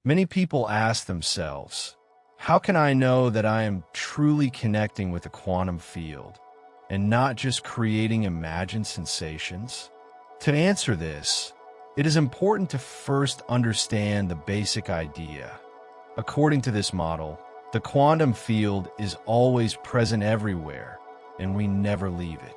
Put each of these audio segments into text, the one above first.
Many people ask themselves, how can I know that I am truly connecting with the quantum field and not just creating imagined sensations? To answer this, it is important to first understand the basic idea. According to this model, the quantum field is always present everywhere, and we never leave it.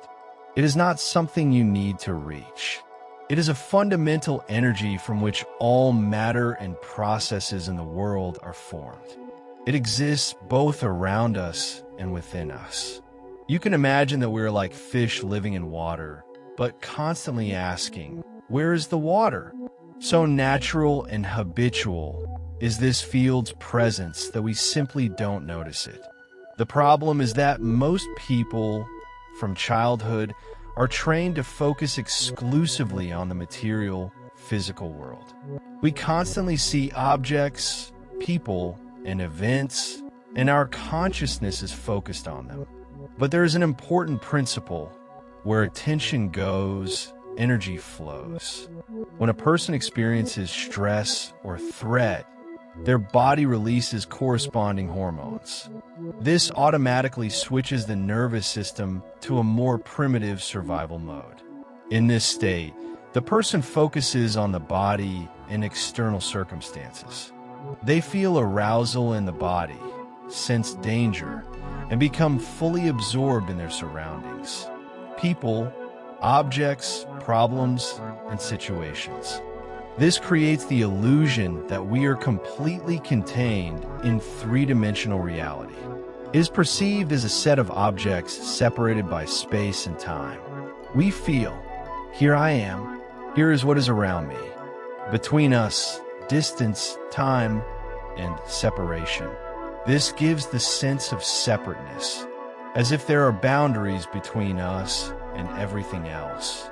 It is not something you need to reach. It is a fundamental energy from which all matter and processes in the world are formed. It exists both around us and within us. You can imagine that we're like fish living in water, but constantly asking, where is the water? So natural and habitual is this field's presence that we simply don't notice it. The problem is that most people from childhood are trained to focus exclusively on the material, physical world. We constantly see objects, people, and events, and our consciousness is focused on them. But there is an important principle: where attention goes, energy flows. When a person experiences stress or threat, their body releases corresponding hormones. This automatically switches the nervous system to a more primitive survival mode. In this state, the person focuses on the body and external circumstances. They feel arousal in the body, sense danger, and become fully absorbed in their surroundings. People, objects, problems, and situations. This creates the illusion that we are completely contained in three-dimensional reality. It is perceived as a set of objects separated by space and time. We feel, here I am, here is what is around me. Between us, distance, time, and separation. This gives the sense of separateness, as if there are boundaries between us and everything else.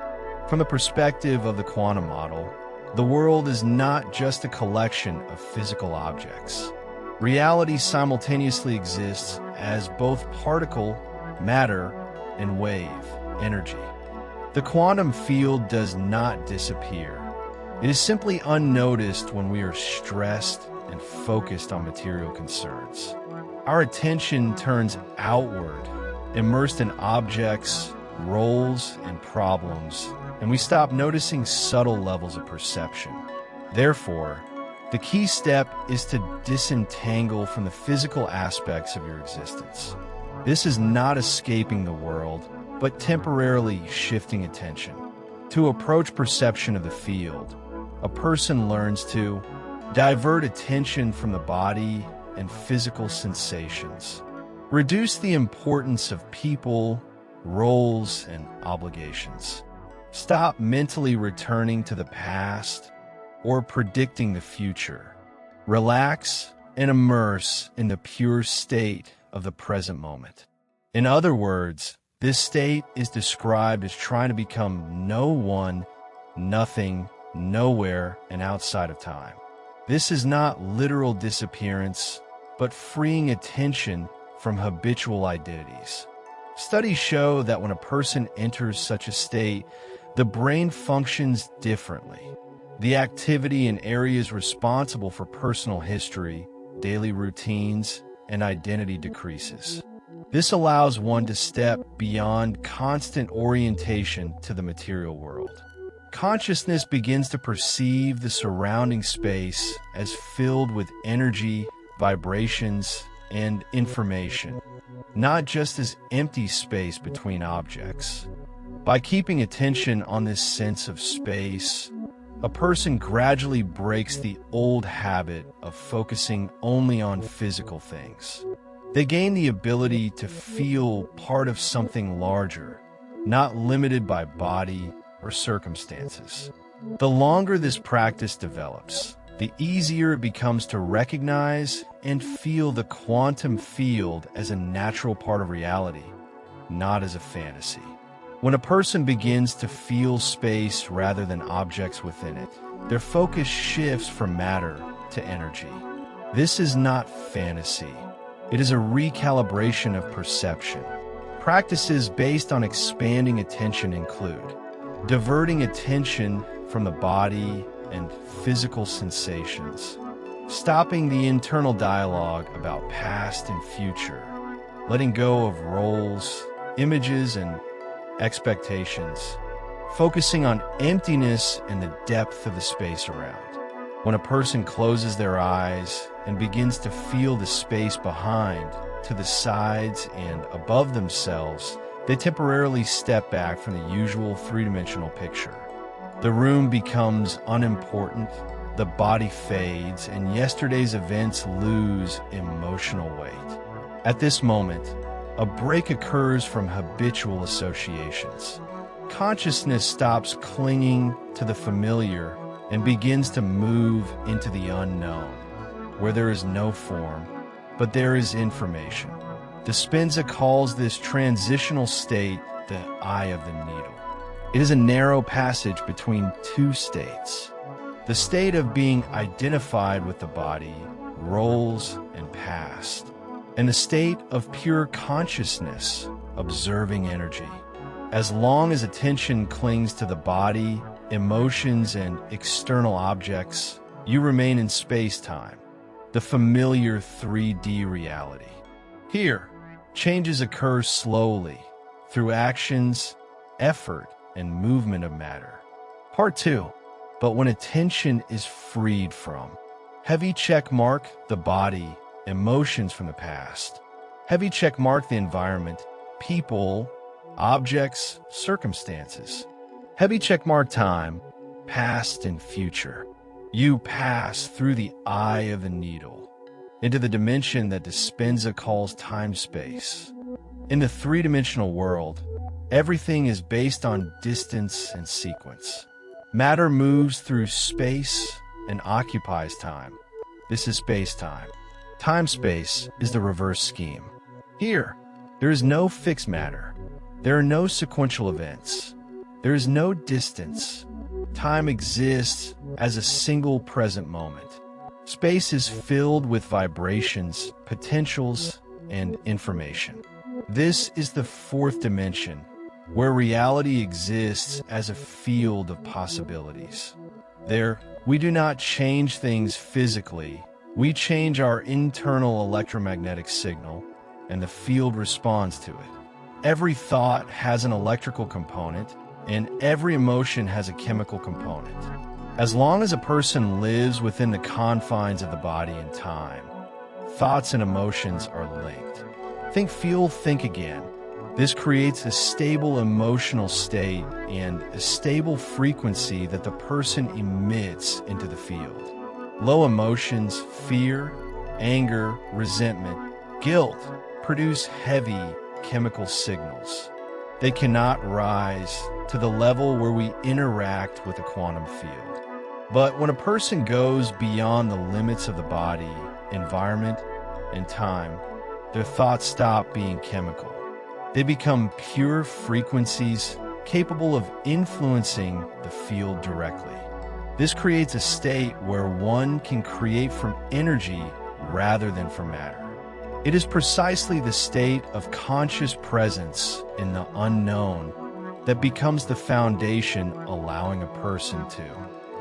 From the perspective of the quantum model, the world is not just a collection of physical objects. Reality simultaneously exists as both particle, matter, and wave, energy. The quantum field does not disappear. It is simply unnoticed when we are stressed and focused on material concerns. Our attention turns outward, immersed in objects, roles, and problems, and we stop noticing subtle levels of perception. Therefore, the key step is to disentangle from the physical aspects of your existence. This is not escaping the world, but temporarily shifting attention. To approach perception of the field, a person learns to divert attention from the body and physical sensations. Reduce the importance of people, roles, and obligations. Stop mentally returning to the past or predicting the future. Relax and immerse in the pure state of the present moment. In other words, this state is described as trying to become no one, nothing, nowhere, and outside of time. This is not literal disappearance, but freeing attention from habitual identities. Studies show that when a person enters such a state, the brain functions differently. The activity in areas responsible for personal history, daily routines, and identity decreases. This allows one to step beyond constant orientation to the material world. Consciousness begins to perceive the surrounding space as filled with energy, vibrations, and information, not just as empty space between objects. By keeping attention on this sense of space, a person gradually breaks the old habit of focusing only on physical things. They gain the ability to feel part of something larger, not limited by body or circumstances. The longer this practice develops, the easier it becomes to recognize and feel the quantum field as a natural part of reality, not as a fantasy. When a person begins to feel space rather than objects within it, their focus shifts from matter to energy. This is not fantasy. It is a recalibration of perception. Practices based on expanding attention include diverting attention from the body and physical sensations, stopping the internal dialogue about past and future, letting go of roles, images, and expectations, focusing on emptiness and the depth of the space around. When a person closes their eyes and begins to feel the space behind, to the sides, and above themselves, they temporarily step back from the usual three-dimensional picture. The room becomes unimportant, the body fades, and yesterday's events lose emotional weight. At this moment, a break occurs from habitual associations. Consciousness stops clinging to the familiar and begins to move into the unknown, where there is no form, but there is information. Dispenza calls this transitional state the eye of the needle. It is a narrow passage between two states. The state of being identified with the body, roles, and past, and the state of pure consciousness, observing energy. As long as attention clings to the body, emotions, and external objects, you remain in space-time, the familiar 3D reality. Here, changes occur slowly, through actions, effort, and movement of matter. Part 2. But when attention is freed from. Heavy check mark the body, emotions from the past. Heavy check mark the environment, people, objects, circumstances. Heavy check mark time, past and future. You pass through the eye of the needle, into the dimension that Dispenza calls time-space. In the three-dimensional world, everything is based on distance and sequence. Matter moves through space and occupies time. This is space-time. Time-space is the reverse scheme. Here, there is no fixed matter. There are no sequential events. There is no distance. Time exists as a single present moment. Space is filled with vibrations, potentials, and information. This is the fourth dimension, where reality exists as a field of possibilities. There, we do not change things physically. We change our internal electromagnetic signal, and the field responds to it. Every thought has an electrical component, and every emotion has a chemical component. As long as a person lives within the confines of the body and time, thoughts and emotions are linked. Think, feel, think again. This creates a stable emotional state and a stable frequency that the person emits into the field. Low emotions, fear, anger, resentment, guilt, produce heavy chemical signals. They cannot rise to the level where we interact with a quantum field. But when a person goes beyond the limits of the body, environment, and time, their thoughts stop being chemical. They become pure frequencies capable of influencing the field directly. This creates a state where one can create from energy rather than from matter. It is precisely the state of conscious presence in the unknown that becomes the foundation, allowing a person to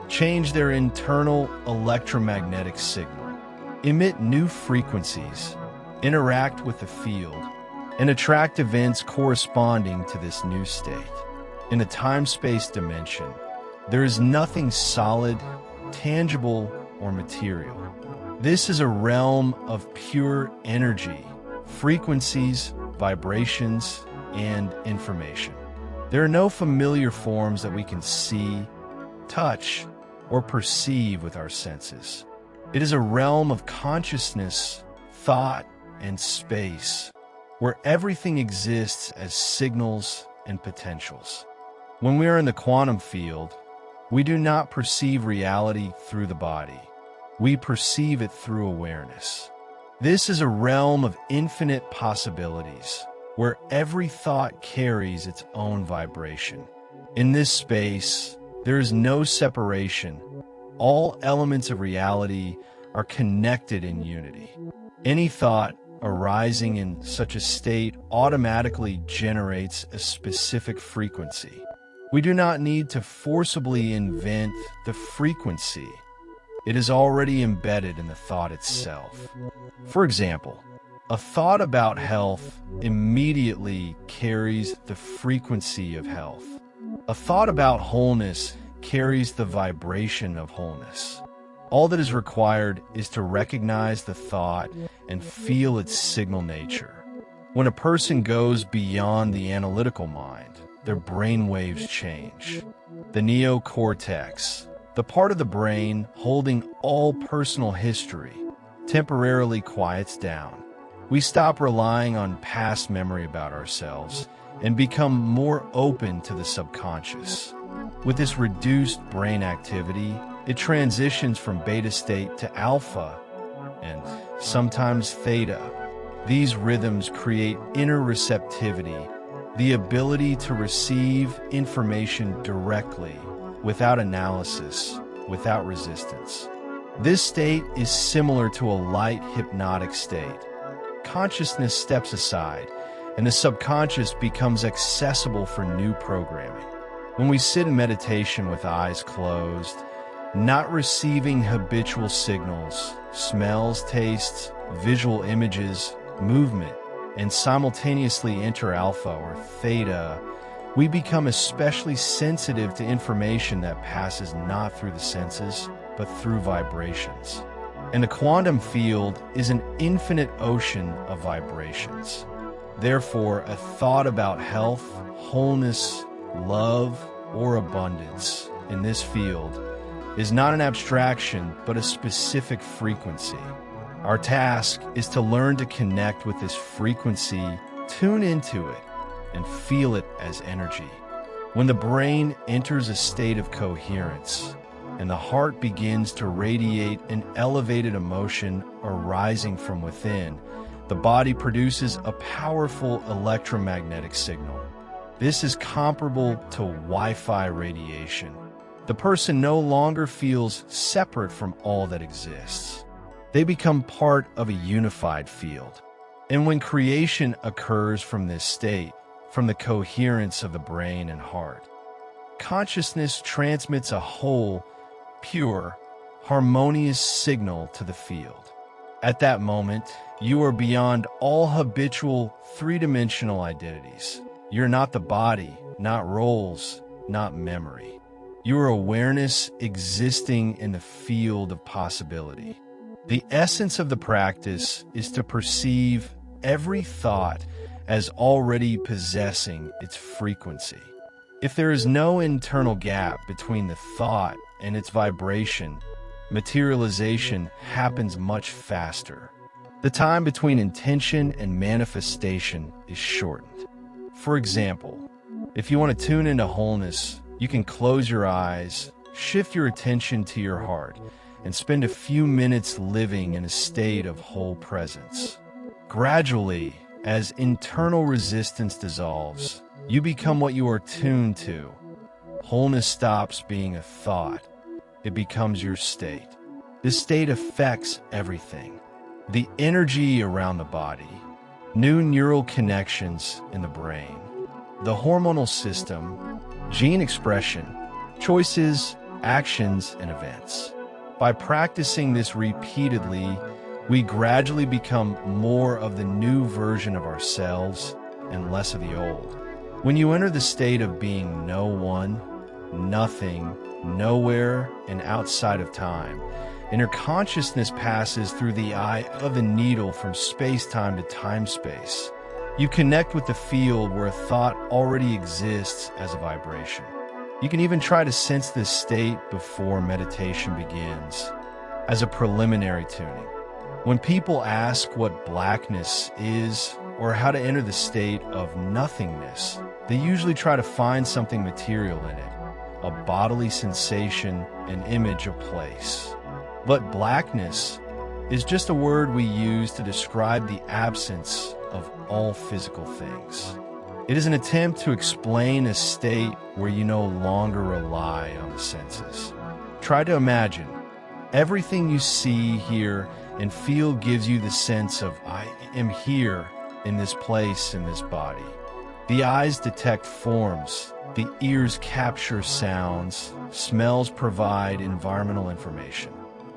change their internal electromagnetic signal, emit new frequencies, interact with the field, and attract events corresponding to this new state. In the time-space dimension, there is nothing solid, tangible, or material. This is a realm of pure energy, frequencies, vibrations, and information. There are no familiar forms that we can see, touch, or perceive with our senses. It is a realm of consciousness, thought, and space, where everything exists as signals and potentials. When we are in the quantum field, we do not perceive reality through the body. We perceive it through awareness. This is a realm of infinite possibilities, where every thought carries its own vibration. In this space, there is no separation. All elements of reality are connected in unity. Any thought arising in such a state automatically generates a specific frequency. We do not need to forcibly invent the frequency. It is already embedded in the thought itself. For example, a thought about health immediately carries the frequency of health. A thought about wholeness carries the vibration of wholeness. All that is required is to recognize the thought and feel its signal nature. When a person goes beyond the analytical mind, their brain waves change. The neocortex, the part of the brain holding all personal history, temporarily quiets down. We stop relying on past memory about ourselves and become more open to the subconscious. With this reduced brain activity, it transitions from beta state to alpha and sometimes theta. These rhythms create inner receptivity, the ability to receive information directly, without analysis, without resistance. This state is similar to a light hypnotic state. Consciousness steps aside, and the subconscious becomes accessible for new programming. When we sit in meditation with eyes closed, not receiving habitual signals, smells, tastes, visual images, movement, and simultaneously enter alpha or theta, we become especially sensitive to information that passes not through the senses, but through vibrations. And the quantum field is an infinite ocean of vibrations. Therefore, a thought about health, wholeness, love, or abundance in this field is not an abstraction, but a specific frequency. Our task is to learn to connect with this frequency, tune into it, and feel it as energy. When the brain enters a state of coherence, and the heart begins to radiate an elevated emotion arising from within, the body produces a powerful electromagnetic signal. This is comparable to Wi-Fi radiation. The person no longer feels separate from all that exists. They become part of a unified field. And when creation occurs from this state, from the coherence of the brain and heart, consciousness transmits a whole, pure, harmonious signal to the field. At that moment, you are beyond all habitual three-dimensional identities. You're not the body, not roles, not memory. You are awareness existing in the field of possibility. The essence of the practice is to perceive every thought as already possessing its frequency. If there is no internal gap between the thought and its vibration, materialization happens much faster. The time between intention and manifestation is shortened. For example, if you want to tune into wholeness, you can close your eyes, shift your attention to your heart, and spend a few minutes living in a state of whole presence. Gradually, as internal resistance dissolves, you become what you are tuned to. Wholeness stops being a thought. It becomes your state. This state affects everything. The energy around the body, new neural connections in the brain, the hormonal system, gene expression, choices, actions, and events. By practicing this repeatedly, we gradually become more of the new version of ourselves and less of the old. When you enter the state of being no one, nothing, nowhere, and outside of time, inner consciousness passes through the eye of the needle from space-time to time-space. You connect with the field where a thought already exists as a vibration. You can even try to sense this state before meditation begins, as a preliminary tuning. When people ask what blackness is or how to enter the state of nothingness, they usually try to find something material in it, a bodily sensation, an image, a place. But blackness is just a word we use to describe the absence of all physical things. It is an attempt to explain a state where you no longer rely on the senses. Try to imagine everything you see, hear, and feel gives you the sense of, I am here in this place, in this body. The eyes detect forms, the ears capture sounds, smells provide environmental information.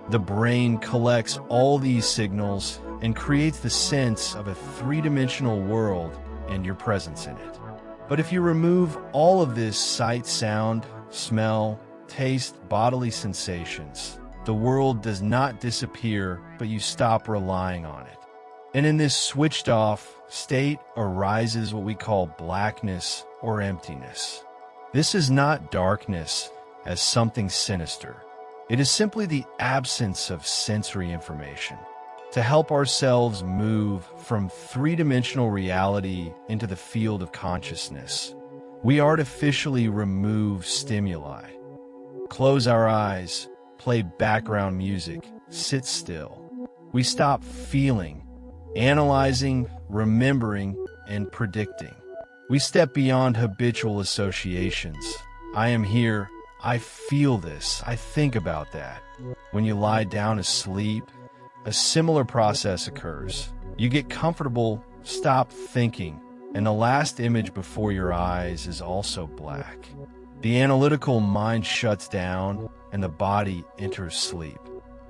The brain collects all these signals and creates the sense of a three-dimensional world and your presence in it. But if you remove all of this sight, sound, smell, taste, bodily sensations, the world does not disappear, but you stop relying on it. And in this switched-off state arises what we call blackness or emptiness. This is not darkness as something sinister. It is simply the absence of sensory information. To help ourselves move from three-dimensional reality into the field of consciousness, we artificially remove stimuli. Close our eyes, play background music, sit still. We stop feeling, analyzing, remembering, and predicting. We step beyond habitual associations. I am here, I feel this, I think about that. When you lie down asleep, a similar process occurs. You get comfortable, stop thinking, and the last image before your eyes is also black. The analytical mind shuts down and the body enters sleep.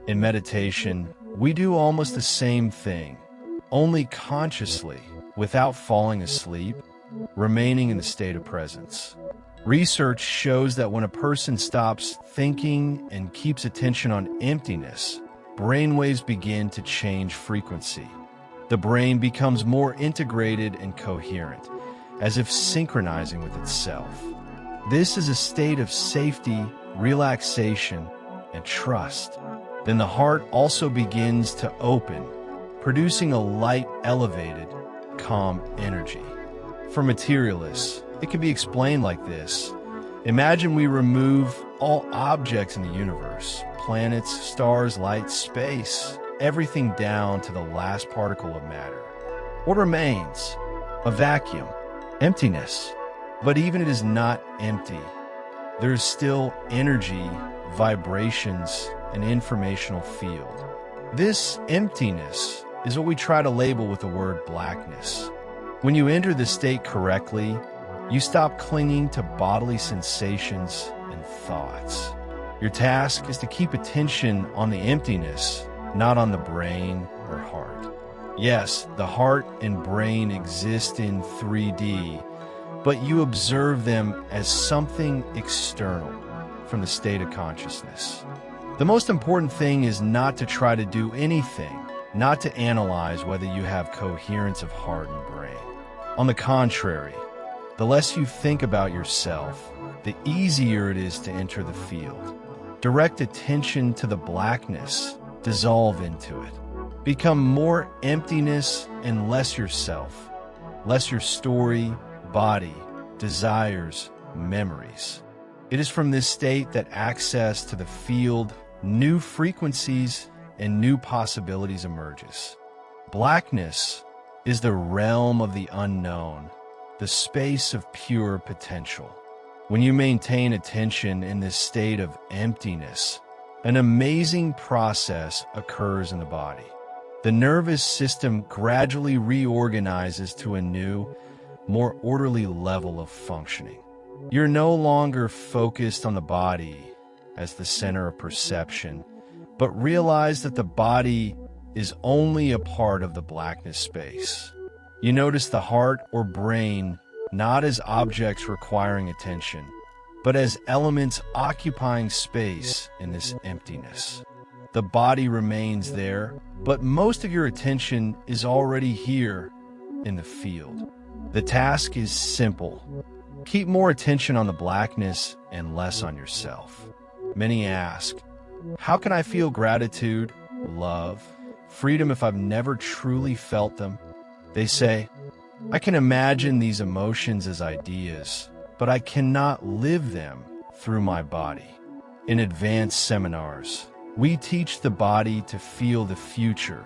In meditation, we do almost the same thing, only consciously, without falling asleep, remaining in the state of presence. Research shows that when a person stops thinking and keeps attention on emptiness, brainwaves begin to change frequency. The brain becomes more integrated and coherent, as if synchronizing with itself. This is a state of safety, relaxation, and trust. Then the heart also begins to open, producing a light, elevated, calm energy. For materialists, it can be explained like this. Imagine we remove all objects in the universe, planets, stars, light, space, everything down to the last particle of matter. What remains? A vacuum, emptiness. But even it is not empty. There is still energy, vibrations, and informational field. This emptiness is what we try to label with the word blackness. When you enter the state correctly, you stop clinging to bodily sensations and thoughts. Your task is to keep attention on the emptiness, not on the brain or heart. Yes, the heart and brain exist in 3D, but you observe them as something external from the state of consciousness. The most important thing is not to try to do anything, not to analyze whether you have coherence of heart and brain. On the contrary, the less you think about yourself, the easier it is to enter the field. Direct attention to the blackness, dissolve into it. Become more emptiness and less yourself, less your story, body, desires, memories. It is from this state that access to the field, new frequencies, and new possibilities emerges. Blackness is the realm of the unknown, the space of pure potential. When you maintain attention in this state of emptiness, an amazing process occurs in the body. The nervous system gradually reorganizes to a new, more orderly level of functioning. You're no longer focused on the body as the center of perception, but realize that the body is only a part of the blackness space. You notice the heart or brain not as objects requiring attention, but as elements occupying space in this emptiness. The body remains there, but most of your attention is already here in the field. The task is simple. Keep more attention on the blackness and less on yourself. Many ask, how can I feel gratitude, love, freedom if I've never truly felt them? They say, I can imagine these emotions as ideas, but I cannot live them through my body. In advanced seminars, we teach the body to feel the future,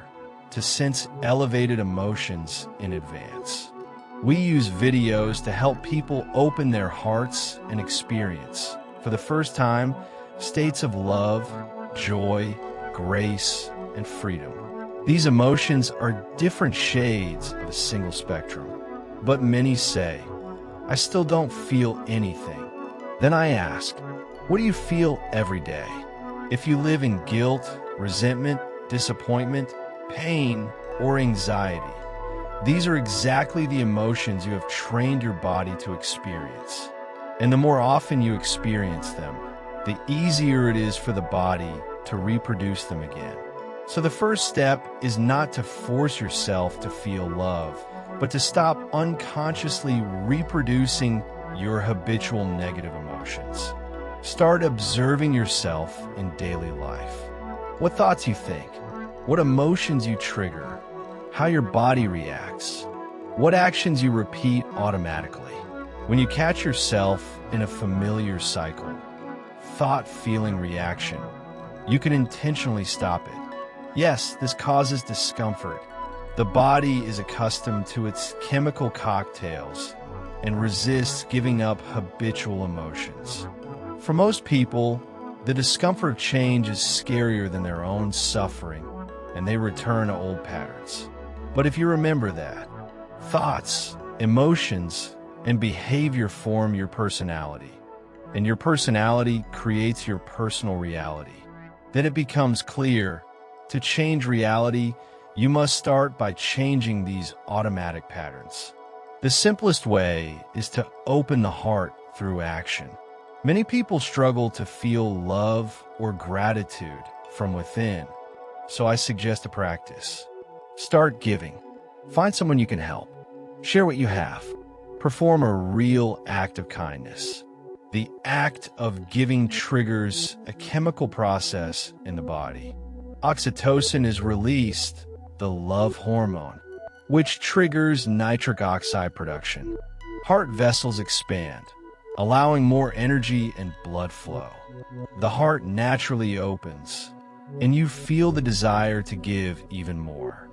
to sense elevated emotions in advance. We use videos to help people open their hearts and experience, for the first time, states of love, joy, grace, and freedom. These emotions are different shades of a single spectrum. But many say, I still don't feel anything. Then I ask, what do you feel every day? If you live in guilt, resentment, disappointment, pain, or anxiety. These are exactly the emotions you have trained your body to experience. And the more often you experience them, the easier it is for the body to reproduce them again. So the first step is not to force yourself to feel love, but to stop unconsciously reproducing your habitual negative emotions. Start observing yourself in daily life. What thoughts you think, what emotions you trigger, how your body reacts, what actions you repeat automatically. When you catch yourself in a familiar cycle, thought, feeling, reaction, you can intentionally stop it. Yes, this causes discomfort. The body is accustomed to its chemical cocktails and resists giving up habitual emotions. For most people, the discomfort of change is scarier than their own suffering, and they return to old patterns. But if you remember that, thoughts, emotions, and behavior form your personality, and your personality creates your personal reality, then it becomes clear to change reality, you must start by changing these automatic patterns. The simplest way is to open the heart through action. Many people struggle to feel love or gratitude from within, so I suggest a practice. Start giving. Find someone you can help. Share what you have. Perform a real act of kindness. The act of giving triggers a chemical process in the body. Oxytocin is released, the love hormone, which triggers nitric oxide production. Heart vessels expand, allowing more energy and blood flow. The heart naturally opens, and you feel the desire to give even more.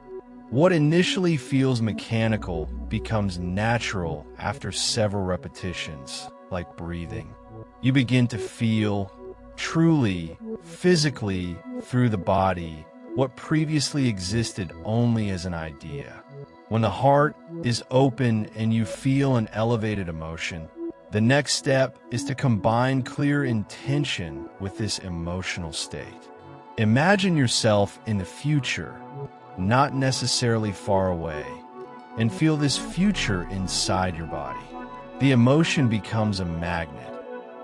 What initially feels mechanical becomes natural after several repetitions, like breathing. You begin to feel truly, physically, through the body, what previously existed only as an idea. When the heart is open and you feel an elevated emotion, the next step is to combine clear intention with this emotional state. Imagine yourself in the future, not necessarily far away, and feel this future inside your body. The emotion becomes a magnet.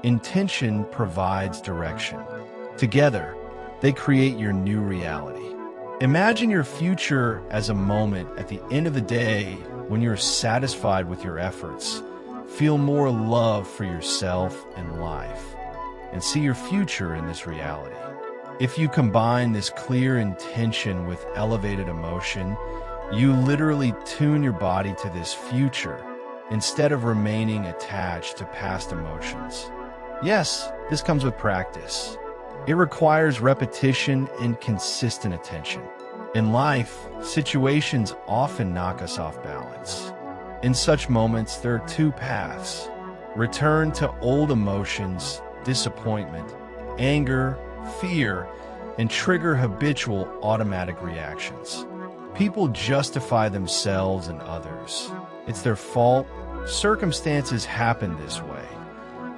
Intention provides direction. Together, they create your new reality. Imagine your future as a moment at the end of the day when you're satisfied with your efforts, feel more love for yourself and life, and see your future in this reality. If you combine this clear intention with elevated emotion, you literally tune your body to this future instead of remaining attached to past emotions. Yes, this comes with practice. It requires repetition and consistent attention. In life, situations often knock us off balance. In such moments, there are two paths. Return to old emotions, disappointment, anger, fear, and trigger habitual automatic reactions. People justify themselves and others. It's their fault. Circumstances happen this way,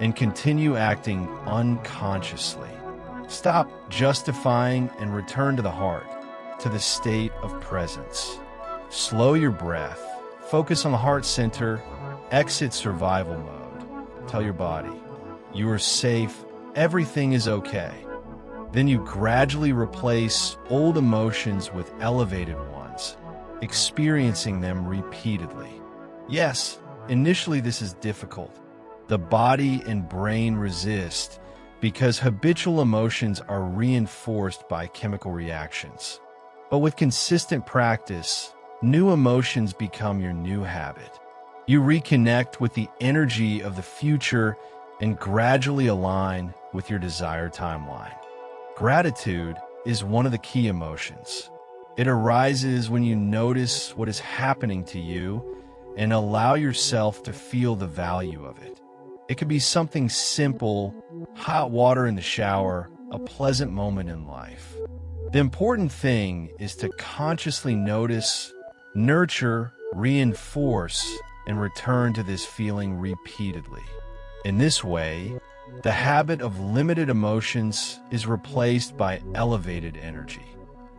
and continue acting unconsciously. Stop justifying and return to the heart, to the state of presence. Slow your breath. Focus on the heart center. Exit survival mode. Tell your body, you are safe. Everything is okay. Then you gradually replace old emotions with elevated ones, experiencing them repeatedly. Yes, initially this is difficult. The body and brain resist because habitual emotions are reinforced by chemical reactions. But with consistent practice, new emotions become your new habit. You reconnect with the energy of the future and gradually align with your desired timeline. Gratitude is one of the key emotions. It arises when you notice what is happening to you and allow yourself to feel the value of it. It could be something simple, hot water in the shower, a pleasant moment in life. The important thing is to consciously notice, nurture, reinforce, and return to this feeling repeatedly. In this way, The habit of limited emotions is replaced by elevated energy.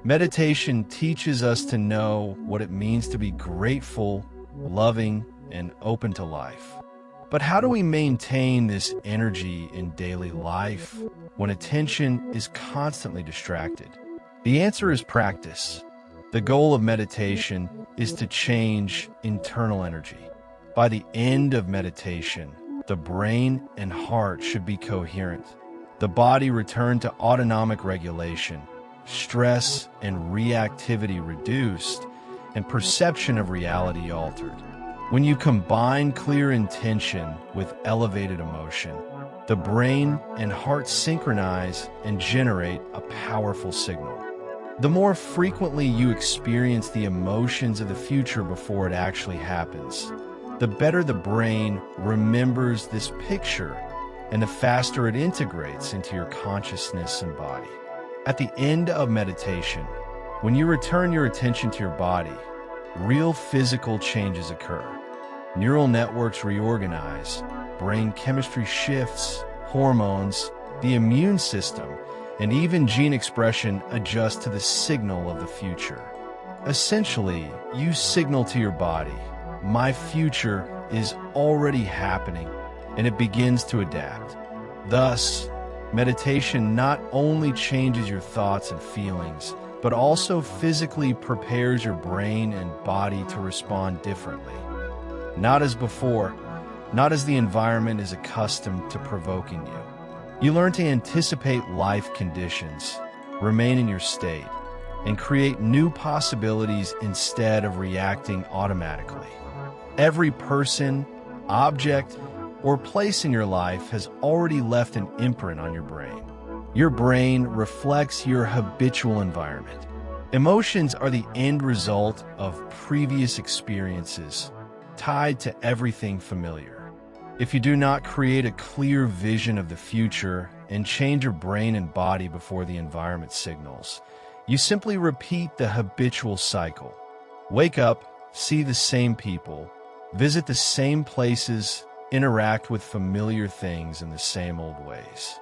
Meditation teaches us to know what it means to be grateful, loving, and open to life. But how do we maintain this energy in daily life when attention is constantly distracted? The answer is practice. The goal of meditation is to change internal energy. By the end of meditation, the brain and heart should be coherent. The body return to autonomic regulation, stress and reactivity reduced, and perception of reality altered. When you combine clear intention with elevated emotion, the brain and heart synchronize and generate a powerful signal. The more frequently you experience the emotions of the future before it actually happens, the better the brain remembers this picture and the faster it integrates into your consciousness and body. At the end of meditation, when you return your attention to your body, real physical changes occur. Neural networks reorganize, brain chemistry shifts, hormones, the immune system, and even gene expression adjust to the signal of the future. Essentially, you signal to your body, my future is already happening, and it begins to adapt. Thus, meditation not only changes your thoughts and feelings, but also physically prepares your brain and body to respond differently. Not as before, not as the environment is accustomed to provoking you. You learn to anticipate life conditions, remain in your state, and create new possibilities instead of reacting automatically. Every person, object, or place in your life has already left an imprint on your brain. Your brain reflects your habitual environment. Emotions are the end result of previous experiences, tied to everything familiar. If you do not create a clear vision of the future and change your brain and body before the environment signals, you simply repeat the habitual cycle. Wake up, see the same people, visit the same places, interact with familiar things in the same old ways.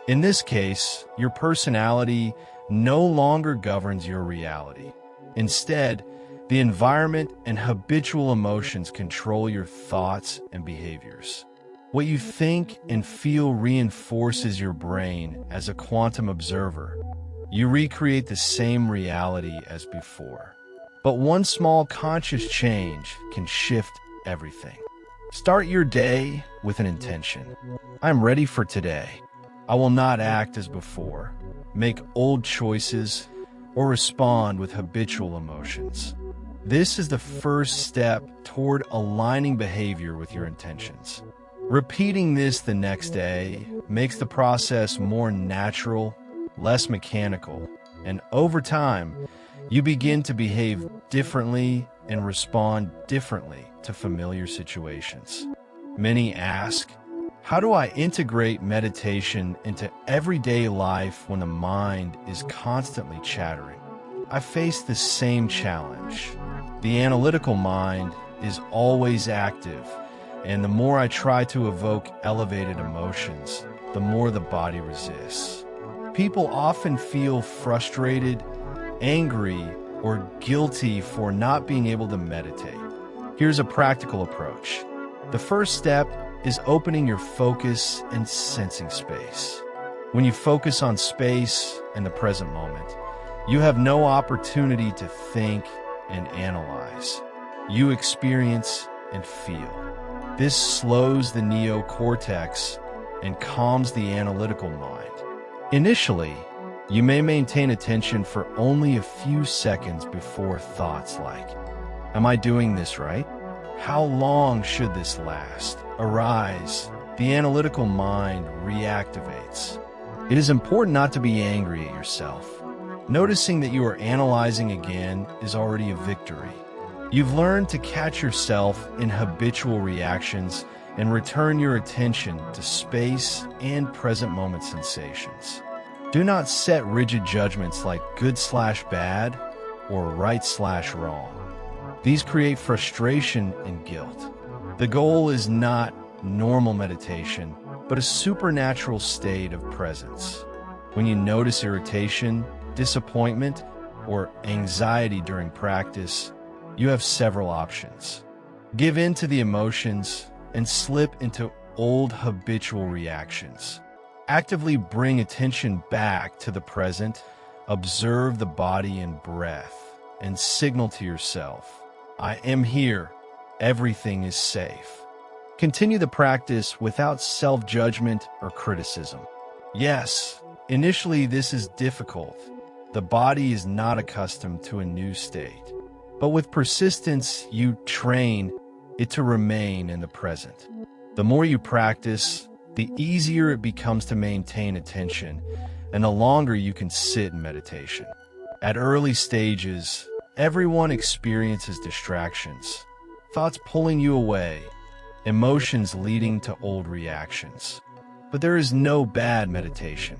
In this case, your personality no longer governs your reality. Instead, the environment and habitual emotions control your thoughts and behaviors. What you think and feel reinforces your brain as a quantum observer. You recreate the same reality as before. But one small conscious change can shift everything. Start your day with an intention. I'm ready for today. I will not act as before, make old choices, or respond with habitual emotions. This is the first step toward aligning behavior with your intentions. Repeating this the next day makes the process more natural, less mechanical, and over time, you begin to behave differently and respond differently to familiar situations. Many ask, how do I integrate meditation into everyday life when the mind is constantly chattering? I face the same challenge. The analytical mind is always active, and the more I try to evoke elevated emotions, the more the body resists. People often feel frustrated, angry, or guilty for not being able to meditate. Here's a practical approach. The first step is opening your focus and sensing space. When you focus on space and the present moment, you have no opportunity to think and analyze. You experience and feel. This slows the neocortex and calms the analytical mind. Initially, you may maintain attention for only a few seconds before thoughts like, am I doing this right? How long should this last? Arise. The analytical mind reactivates. It is important not to be angry at yourself. Noticing that you are analyzing again is already a victory. You've learned to catch yourself in habitual reactions and return your attention to space and present moment sensations. Do not set rigid judgments like good/bad or right/wrong. These create frustration and guilt. The goal is not normal meditation, but a supernatural state of presence. When you notice irritation, disappointment, or anxiety during practice, you have several options. Give in to the emotions and slip into old habitual reactions. Actively bring attention back to the present, observe the body and breath, and signal to yourself, I am here, everything is safe. Continue the practice without self-judgment or criticism. Yes, initially this is difficult. The body is not accustomed to a new state. But with persistence, you train it to remain in the present. The more you practice, the easier it becomes to maintain attention, and the longer you can sit in meditation. At early stages, everyone experiences distractions, thoughts pulling you away, emotions leading to old reactions. But there is no bad meditation.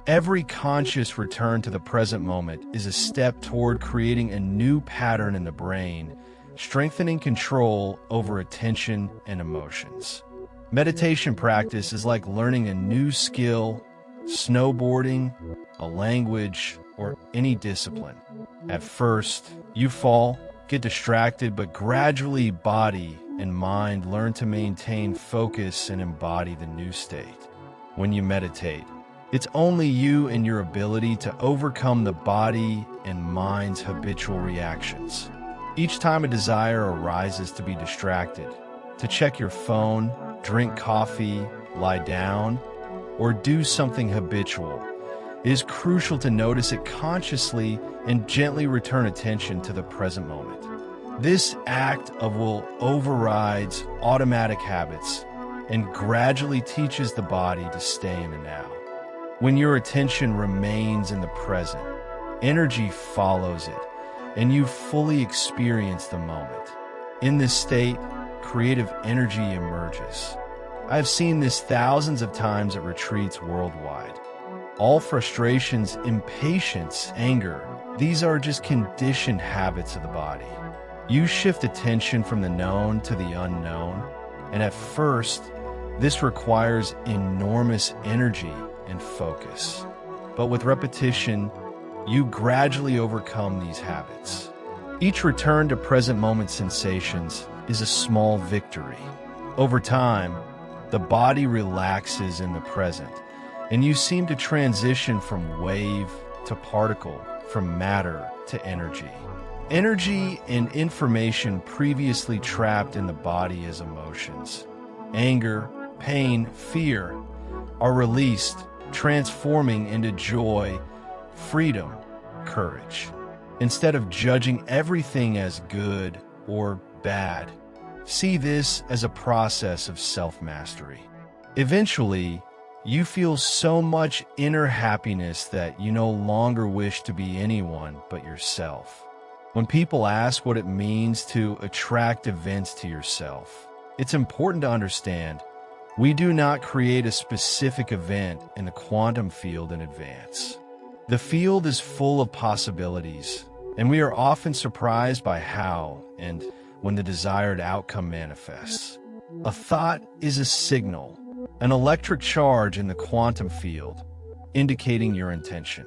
Every conscious return to the present moment is a step toward creating a new pattern in the brain, strengthening control over attention and emotions. Meditation practice is like learning a new skill, snowboarding, a language, or any discipline. At first, you fall, get distracted, but gradually body and mind learn to maintain focus and embody the new state. When you meditate, it's only you and your ability to overcome the body and mind's habitual reactions. Each time a desire arises to be distracted, to check your phone, drink coffee, lie down, or do something habitual, it is crucial to notice it consciously and gently return attention to the present moment. This act of will overrides automatic habits and gradually teaches the body to stay in the now. When your attention remains in the present, energy follows it, and you fully experience the moment. In this state, creative energy emerges. I have seen this thousands of times at retreats worldwide. All frustrations, impatience, anger, these are just conditioned habits of the body. You shift attention from the known to the unknown, and at first, this requires enormous energy and focus. But with repetition, you gradually overcome these habits. Each return to present moment sensations is a small victory. Over time, the body relaxes in the present, and you seem to transition from wave to particle, from matter to energy. Energy and information previously trapped in the body as emotions, anger, pain, fear, are released, transforming into joy, freedom, courage. Instead of judging everything as good or bad, see this as a process of self-mastery. Eventually, you feel so much inner happiness that you no longer wish to be anyone but yourself. When people ask what it means to attract events to yourself, it's important to understand we do not create a specific event in the quantum field in advance. The field is full of possibilities, and we are often surprised by how and when the desired outcome manifests. A thought is a signal, an electric charge in the quantum field, indicating your intention.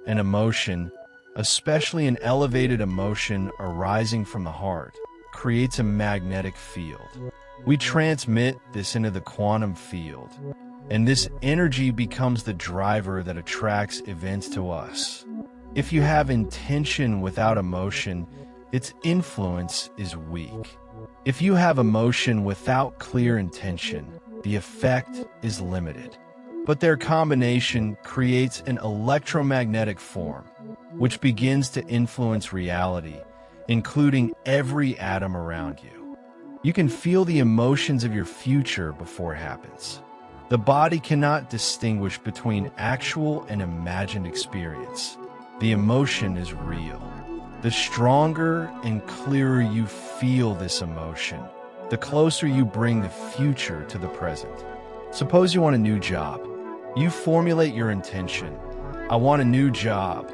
An emotion, especially an elevated emotion arising from the heart, creates a magnetic field. We transmit this into the quantum field, and this energy becomes the driver that attracts events to us. If you have intention without emotion, its influence is weak. If you have emotion without clear intention, the effect is limited. But their combination creates an electromagnetic form, which begins to influence reality, including every atom around you. You can feel the emotions of your future before it happens. The body cannot distinguish between actual and imagined experience. The emotion is real. The stronger and clearer you feel this emotion, the closer you bring the future to the present. Suppose you want a new job. You formulate your intention. I want a new job.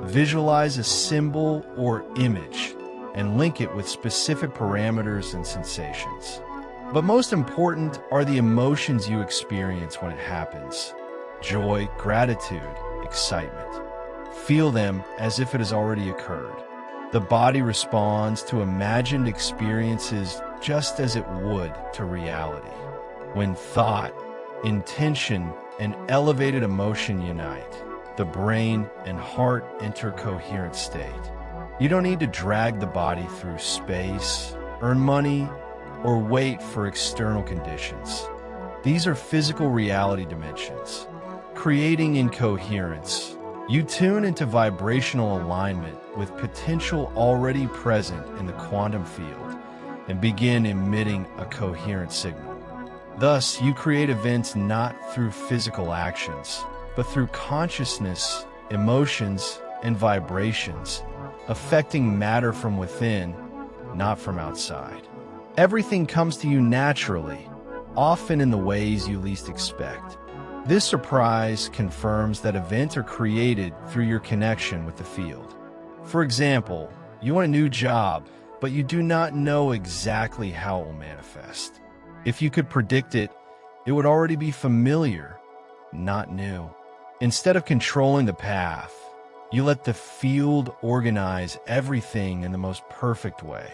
Visualize a symbol or image and link it with specific parameters and sensations. But most important are the emotions you experience when it happens. Joy, gratitude, excitement. Feel them as if it has already occurred. The body responds to imagined experiences just as it would to reality. When thought, intention, and elevated emotion unite, the brain and heart enter coherent state. You don't need to drag the body through space, earn money, or wait for external conditions. These are physical reality dimensions. Creating in coherence, you tune into vibrational alignment with potential already present in the quantum field and begin emitting a coherent signal. Thus, you create events not through physical actions, but through consciousness, emotions, and vibrations, affecting matter from within, not from outside. Everything comes to you naturally, often in the ways you least expect. This surprise confirms that events are created through your connection with the field. For example, you want a new job, but you do not know exactly how it will manifest. If you could predict it, it would already be familiar, not new. Instead of controlling the path, you let the field organize everything in the most perfect way.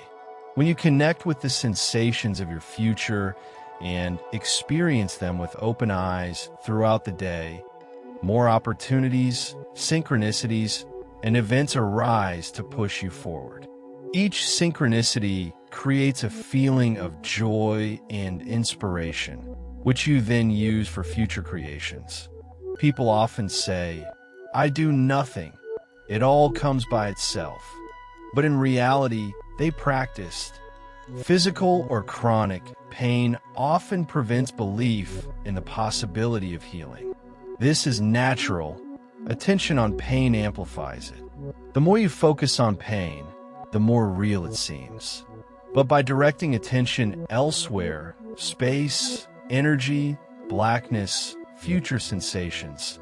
When you connect with the sensations of your future and experience them with open eyes throughout the day, more opportunities, synchronicities, and events arise to push you forward. Each synchronicity creates a feeling of joy and inspiration, which you then use for future creations. People often say, "I do nothing. It all comes by itself." But in reality, they practiced. Physical or chronic pain often prevents belief in the possibility of healing. This is natural. Attention on pain amplifies it. The more you focus on pain, the more real it seems. But by directing attention elsewhere, space, energy, blackness, future sensations,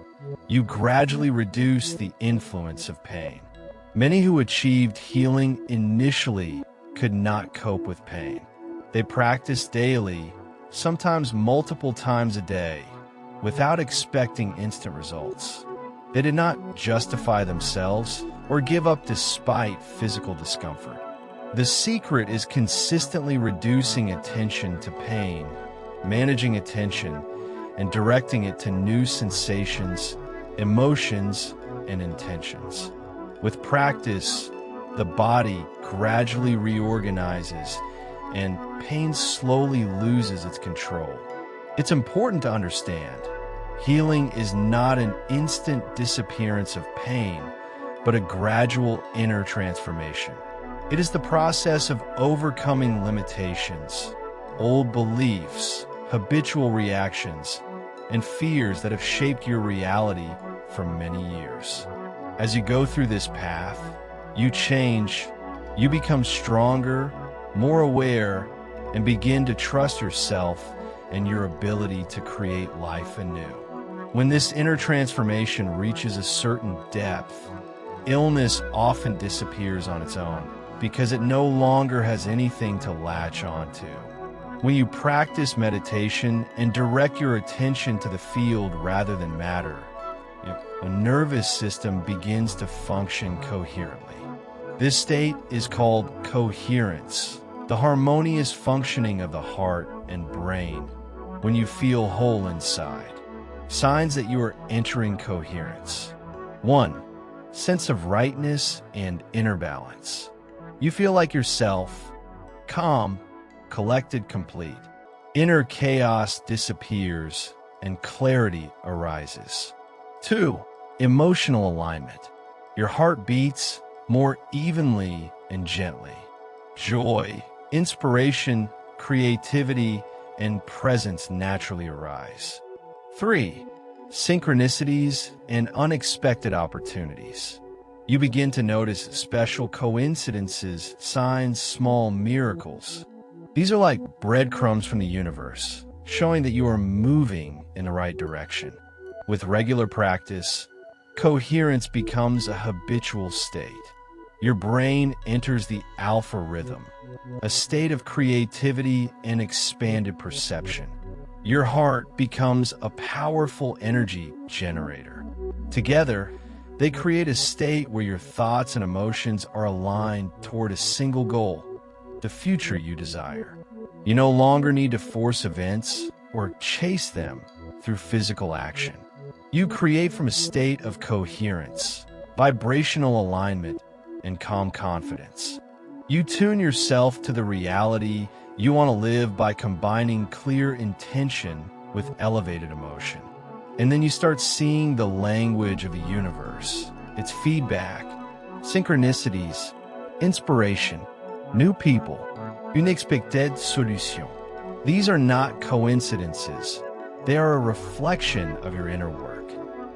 you gradually reduce the influence of pain. Many who achieved healing initially could not cope with pain. They practiced daily, sometimes multiple times a day, without expecting instant results. They did not justify themselves or give up despite physical discomfort. The secret is consistently reducing attention to pain, managing attention, and directing it to new sensations, emotions, and intentions. With practice, the body gradually reorganizes and pain slowly loses its control. It's important to understand, healing is not an instant disappearance of pain, but a gradual inner transformation. It is the process of overcoming limitations, old beliefs, habitual reactions, and fears that have shaped your reality for many years. As you go through this path, you change, you become stronger, more aware, and begin to trust yourself and your ability to create life anew. When this inner transformation reaches a certain depth, illness often disappears on its own because it no longer has anything to latch onto. When you practice meditation and direct your attention to the field rather than matter, the nervous system begins to function coherently. This state is called coherence, the harmonious functioning of the heart and brain when you feel whole inside. Signs that you are entering coherence. 1. Sense of rightness and inner balance. You feel like yourself, calm, collected, complete. Inner chaos disappears and clarity arises. 2. Emotional alignment. Your heart beats more evenly and gently. Joy, inspiration, creativity, and presence naturally arise. 3. Synchronicities and unexpected opportunities. You begin to notice special coincidences, signs, small miracles. These are like breadcrumbs from the universe, showing that you are moving in the right direction. With regular practice, coherence becomes a habitual state. your brain enters the alpha rhythm, a state of creativity and expanded perception. Your heart becomes a powerful energy generator. Together, they create a state where your thoughts and emotions are aligned toward a single goal, the future you desire. You no longer need to force events or chase them through physical action. You create from a state of coherence, vibrational alignment, and calm confidence. You tune yourself to the reality you want to live by combining clear intention with elevated emotion. And then you start seeing the language of the universe, its feedback, synchronicities, inspiration, new people, unexpected solution. These are not coincidences. They are a reflection of your inner work.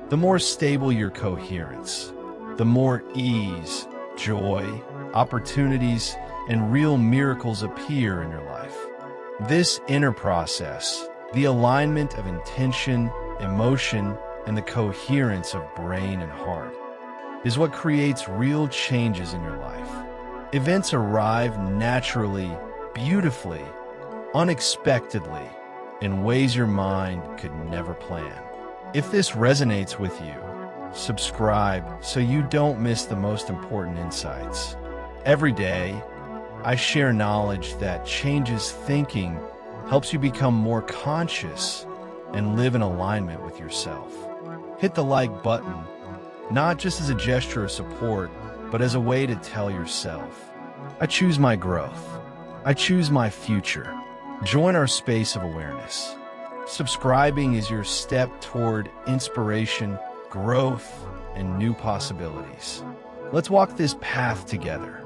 The more stable your coherence, the more ease, joy, opportunities, and real miracles appear in your life. This inner process, the alignment of intention, emotion, and the coherence of brain and heart, is what creates real changes in your life. Events arrive naturally, beautifully, unexpectedly, in ways your mind could never plan. If this resonates with you, subscribe so you don't miss the most important insights. Every day, I share knowledge that changes thinking, helps you become more conscious, and live in alignment with yourself. Hit the like button, not just as a gesture of support, but as a way to tell yourself, I choose my growth. I choose my future. Join our space of awareness. Subscribing is your step toward inspiration, growth, and new possibilities. Let's walk this path together.